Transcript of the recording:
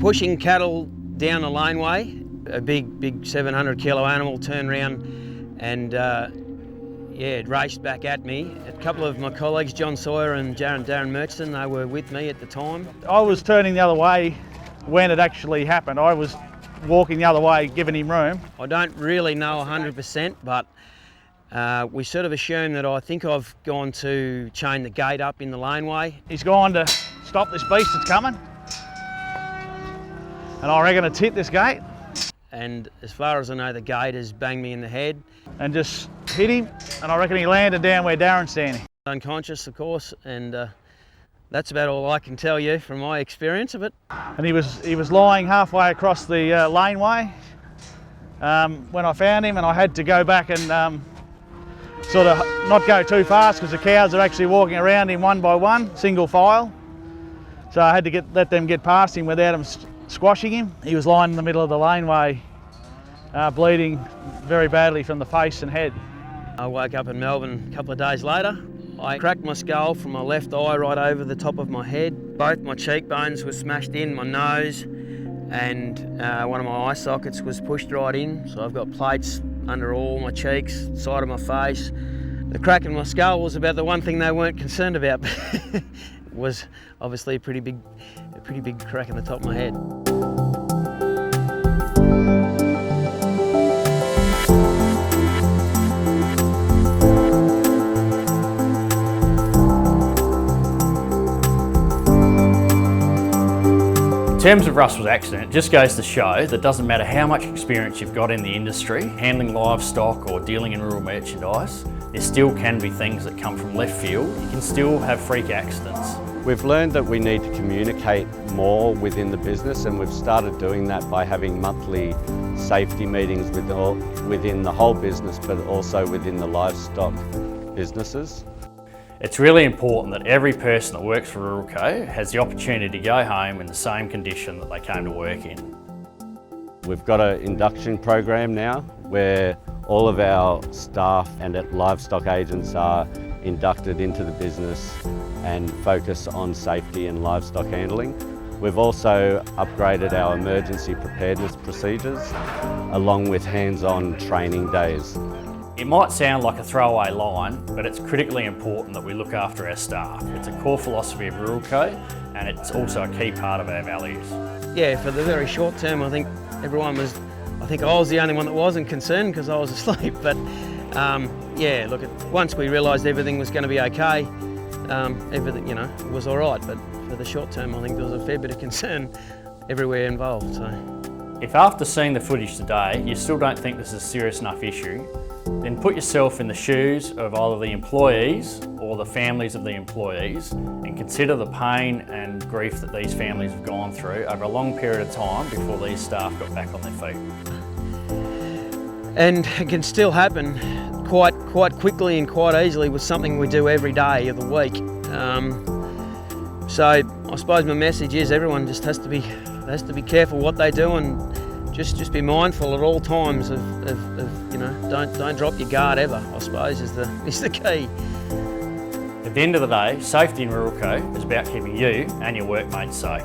pushing cattle down the laneway. A big 700 kilo animal turned around and it raced back at me. A couple of my colleagues, John Sawyer and Darren Murchison, they were with me at the time. I was turning the other way when it actually happened. I was walking the other way, giving him room. I don't really know 100%, but we sort of assume that I think I've gone to chain the gate up in the laneway. He's gone to stop this beast that's coming. And I reckon it's hit this gate. And as far as I know, the gate has banged me in the head. And just hit him, and I reckon he landed down where Darren's standing. Unconscious, of course, and that's about all I can tell you from my experience of it. And he was lying halfway across the laneway when I found him, and I had to go back and sort of not go too fast because the cows are actually walking around him one by one, single file. So I had to let them get past him without him squashing him. He was lying in the middle of the laneway, bleeding very badly from the face and head. I woke up in Melbourne a couple of days later. I cracked my skull from my left eye right over the top of my head. Both my cheekbones were smashed in, my nose, and one of my eye sockets was pushed right in. So I've got plates under all my cheeks, side of my face. The crack in my skull was about the one thing they weren't concerned about. It was obviously a pretty big crack in the top of my head. In terms of Russell's accident, it just goes to show that it doesn't matter how much experience you've got in the industry, handling livestock or dealing in rural merchandise, there still can be things that come from left field. You can still have freak accidents. We've learned that we need to communicate more within the business, and we've started doing that by having monthly safety meetings within the whole business, but also within the livestock businesses. It's really important that every person that works for Ruralco has the opportunity to go home in the same condition that they came to work in. We've got an induction program now where all of our staff and livestock agents are inducted into the business and focus on safety and livestock handling. We've also upgraded our emergency preparedness procedures along with hands-on training days. It might sound like a throwaway line, but it's critically important that we look after our staff. It's a core philosophy of Ruralco, and it's also a key part of our values. Yeah, for the very short term, I think I was the only one that wasn't concerned because I was asleep. But yeah, look, once we realised everything was going to be okay, everything, was all right. But for the short term, I think there was a fair bit of concern everywhere involved. So, if after seeing the footage today, you still don't think this is a serious enough issue, then put yourself in the shoes of either the employees or the families of the employees and consider the pain and grief that these families have gone through over a long period of time before these staff got back on their feet. And it can still happen quite quickly and quite easily with something we do every day of the week. So I suppose my message is everyone just has to be careful what they do and just be mindful at all times of don't drop your guard ever, I suppose is the key. At the end of the day, safety in Ruralco is about keeping you and your workmates safe.